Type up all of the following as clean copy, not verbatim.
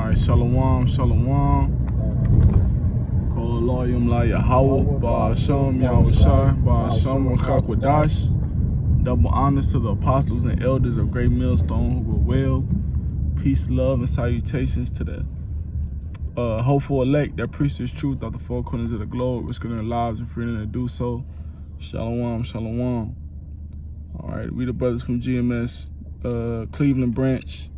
right, shalom, shalom. Call Loyum La Yahweh, Ba'ashem Yahushai, Ba'ashem Chakwadash. Double honors to the apostles and elders of Great Millstone who were well. Peace, love, and salutations to the hopeful elect that preach this truth out the four corners of the globe, risking their lives and freedom to do so. Shalom, shalom. All right, we the brothers from GMS, Cleveland branch.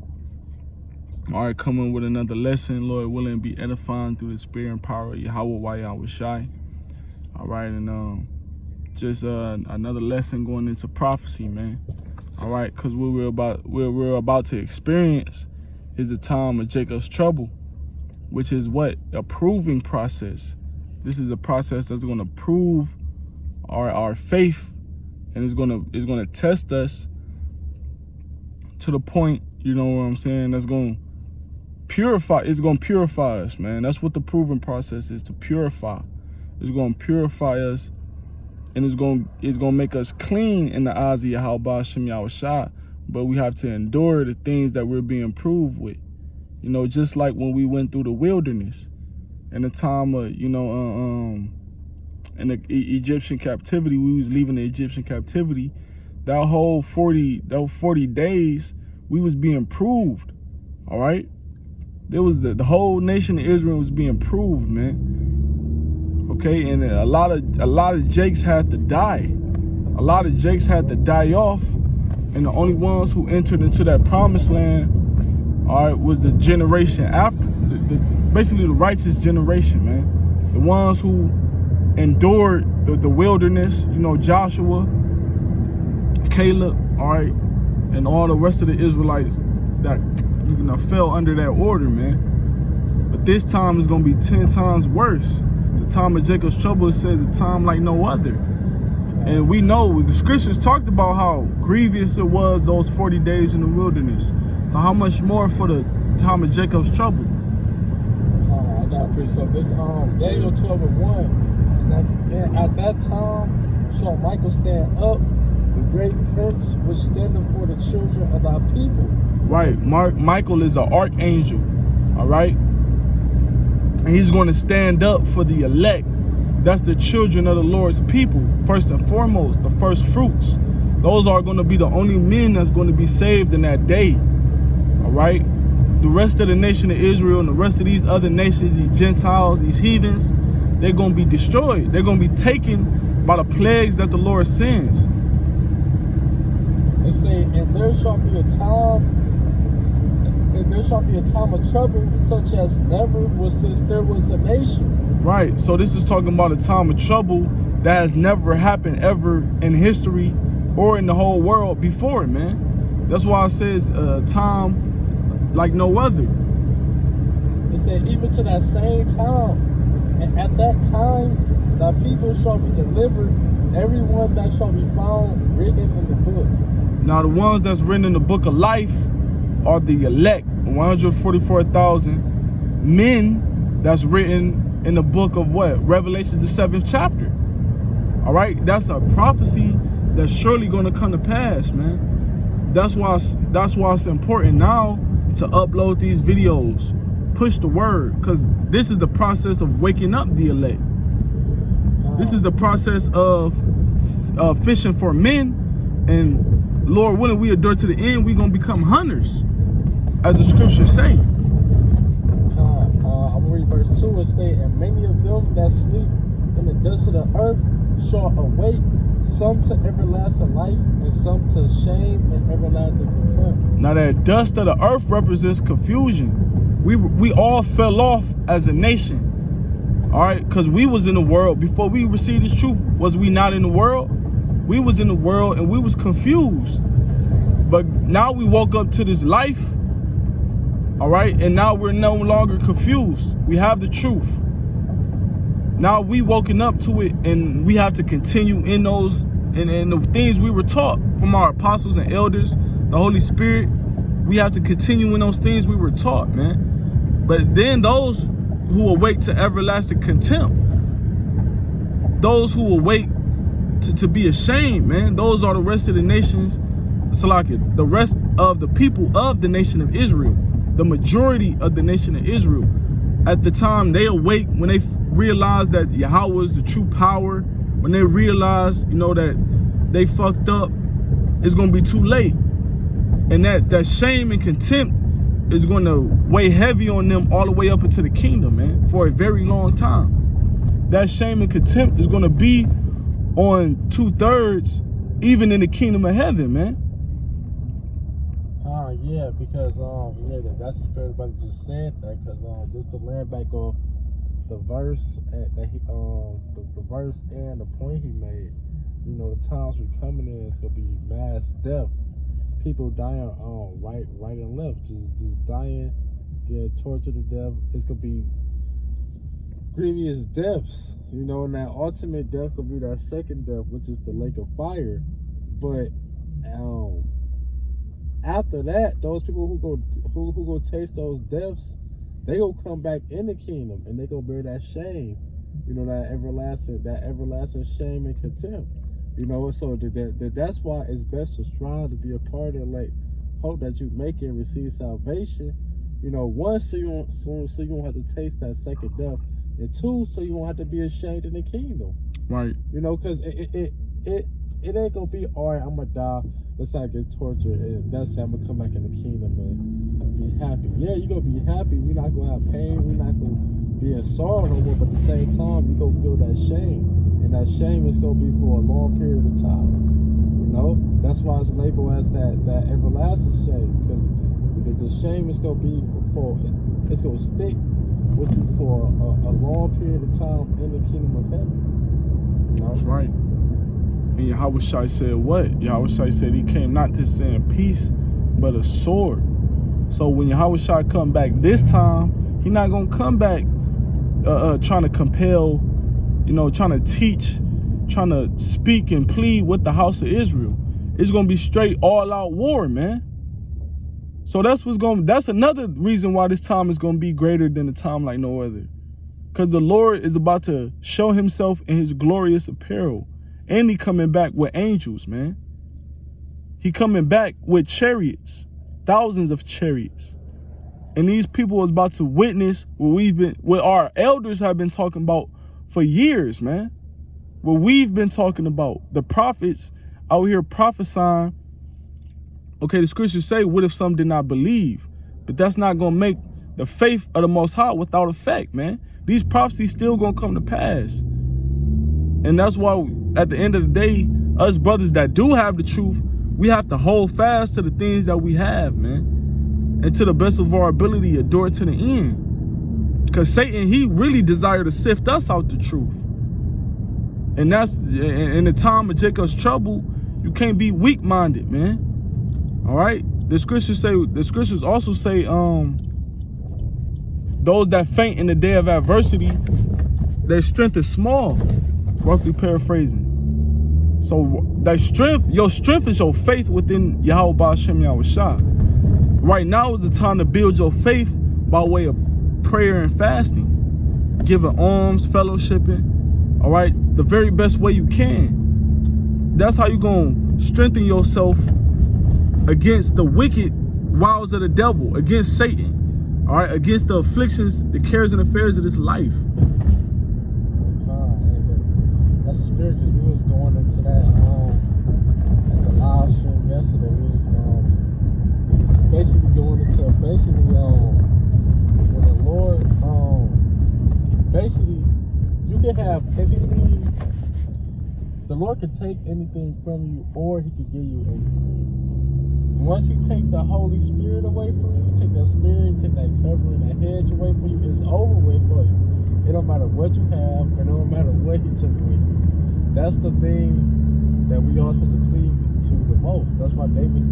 All right, coming with another lesson, Lord willing, be edifying through the spirit and power of Yahweh Yahushai. All right, and just another lesson going into prophecy, man. All right, because what we're about to experience is the time of Jacob's trouble, which is what? A proving process. This is a process that's going to prove our faith, and it's going to test us to the point, you know what I'm saying, that's going to purify. It's going to purify us, man. That's what the proving process is, to purify. It's going to purify us, and it's going to make us clean in the eyes of Yahweh Shem Yahushai. But we have to endure the things that we're being proved with. You know, just like when we went through the wilderness in the time of, you know, in the Egyptian captivity, we was leaving the Egyptian captivity. That whole 40 days, we was being proved. All right. There was the whole nation of Israel was being proved, man. Okay, and a lot of Jakes had to die. A lot of Jakes had to die off, and the only ones who entered into that promised land, all right, was the generation after, basically the righteous generation, man. The ones who endured the wilderness, you know, Joshua, Caleb, all right, and all the rest of the Israelites that, you know, fell under that order, man. But this time is going to be 10 times worse. The time of Jacob's trouble, it says a time like no other. And we know the scriptures talked about how grievous it was those 40 days in the wilderness. So how much more for the time of Jacob's trouble? I got to preach something. This Daniel 12:1. And at that time shall Michael stand up, the great prince which standeth for the children of thy people. Right. Michael is an archangel. All right. And he's going to stand up for the elect. That's the children of the Lord's people. First and foremost, the first fruits. Those are going to be the only men that's going to be saved in that day. All right. The rest of the nation of Israel and the rest of these other nations, these Gentiles, these heathens, they're going to be destroyed. They're going to be taken by the plagues that the Lord sends. They say, and there shall be a time of trouble such as never was since there was a nation. Right. So this is talking about a time of trouble that has never happened ever in history or in the whole world before, man. That's why it says time like no other. It said even to that same time, and at that time thy people shall be delivered, everyone that shall be found written in the book. Now the ones that's written in the book of life are the elect, 144,000 men that's written in the book of what? Revelation, the 7th chapter. All right, that's a prophecy that's surely going to come to pass, man. That's why it's important now to upload these videos, push the word, because this is the process of waking up the elect. This is the process of fishing for men, and Lord willing, we endure to the end, we're going to become hunters, as the scriptures say. I'm going to read verse 2. It say, and many of them that sleep in the dust of the earth shall awake, some to everlasting life, and some to shame and everlasting contempt. Now that dust of the earth represents confusion. We all fell off as a nation. All right, because we was in the world. Before we received this truth, was we not in the world? We was in the world and we was confused. But now we woke up to this life. All right, and now we're no longer confused. We have the truth. Now we woken up to it, and we have to continue in those and the things we were taught from our apostles and elders, the Holy Spirit. We have to continue in those things we were taught, man. But then those who awake to everlasting contempt, those who awake to be ashamed, man, those are the rest of the nations, Salakia, the rest of the people of the nation of Israel. the majority of the nation of Israel. At the time they awake, when they realize that Yahweh is the true power, when they realize, you know, that they fucked up, it's gonna be too late. And that shame and contempt is gonna weigh heavy on them all the way up into the kingdom, man, for a very long time. That shame and contempt is gonna be on 2/3, even in the kingdom of heaven, man. Yeah, because yeah, that's the spirit brother just said that. Because just to land back off the verse that he the verse and the point he made, you know, the times we coming in, it's gonna be mass death, people dying right and left, just dying, getting tortured to death. It's gonna be grievous deaths, you know, and that ultimate death could be that second death, which is the lake of fire. But after that, those people who go taste those deaths, they gonna come back in the kingdom, and they gonna bear that shame, you know, that everlasting shame and contempt, you know. So that's why it's best to strive to be a part of, like, hope that you make it and receive salvation, you know. One, so you won't have to taste that second death, and two, so you won't have to be ashamed in the kingdom, right? You know, because it ain't gonna be, all right, I'm gonna die, let's not get tortured, and that's it, I'm gonna come back in the kingdom and be happy. Yeah, you're gonna be happy. We're not gonna have pain. We're not gonna be in sorrow no more. But at the same time, you're gonna feel that shame, and that shame is gonna be for a long period of time. You know, that's why it's labeled as that everlasting shame, because the shame is gonna be it's gonna stick with you for a long period of time in the kingdom of heaven. You know? That's right. And Yahweh Shai said what? Yahweh Shai said he came not to send peace, but a sword. So when Yahweh Shai come back this time, he not gonna come back trying to compel, you know, trying to teach, trying to speak and plead with the house of Israel. It's gonna be straight all out war, man. So that's another reason why this time is gonna be greater than a time like no other. Because the Lord is about to show himself in his glorious apparel. And he coming back with angels, man. He coming back with chariots, thousands of chariots. And these people is about to witness what our elders have been talking about for years, man. What we've been talking about. The prophets out here prophesying. Okay, the scriptures say, what if some did not believe? But that's not going to make the faith of the Most High without effect, man. These prophecies still going to come to pass. And that's why, at the end of the day, us brothers that do have the truth, we have to hold fast to the things that we have, man. And to the best of our ability, endure to the end. Because Satan, he really desired to sift us out the truth. And that's, in the time of Jacob's trouble, you can't be weak-minded, man. All right? The scriptures also say, those that faint in the day of adversity, their strength is small. Roughly paraphrasing. So that strength, your strength is your faith within Yahweh Ba'ashem Yahweh Shai. Right now is the time to build your faith by way of prayer and fasting, giving alms, fellowshipping, all right, the very best way you can. That's how you're going to strengthen yourself against the wicked wiles of the devil, against Satan, all right, against the afflictions, the cares and affairs of this life. That's the spirit, because we was going into that at the live stream yesterday. We was basically going into when the Lord basically, you can have anything. The Lord can take anything from you, or he can give you anything. Once he take the Holy Spirit away from you, take that spirit, take that covering, that hedge away from you, it's over with for you. It don't matter what you have, and it don't matter what he took away from you. That's the thing that we all supposed to cleave to the most. That's why David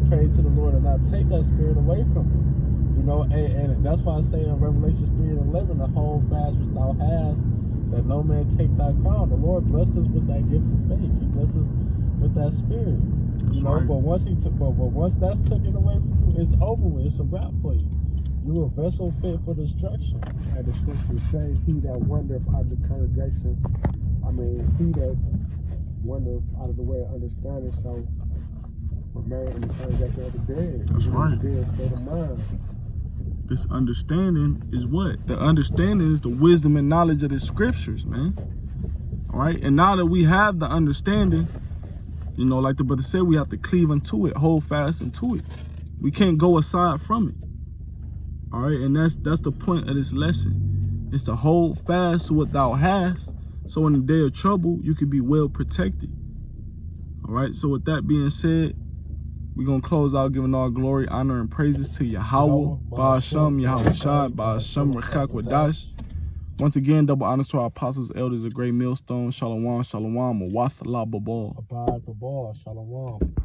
prayed to the Lord and not take that spirit away from him. You know, and that's why I say in Revelation 3:11, the whole fast which thou hast, that no man take thy crown. The Lord blessed us with that gift of faith. He blessed us with that spirit. You know, right. But once that's taken away from you, it's over with. It's a wrap for you. You a vessel fit for destruction. And the scriptures say, he that wandereth out of the congregation, he that wandereth out of the way of understanding shall remain in the congregation of the dead. That's right. The dead state of mind. This understanding is what? The understanding is the wisdom and knowledge of the scriptures, man. All right. And now that we have the understanding, you know, like the brother said, we have to cleave unto it, hold fast into it. We can't go aside from it. All right. And that's the point of this lesson. It's to hold fast to what thou hast, so in the day of trouble, you can be well protected. All right. So with that being said, we're going to close out giving all glory, honor, and praises to Yahweh, Ba'asham, Yahweh Shai, Ba'asham, Rechak Wadash. Once again, double honors to our apostles, elders, a great millstone. Shalom, shalom, Mawath, La Babal. Abad Babal, Shalom.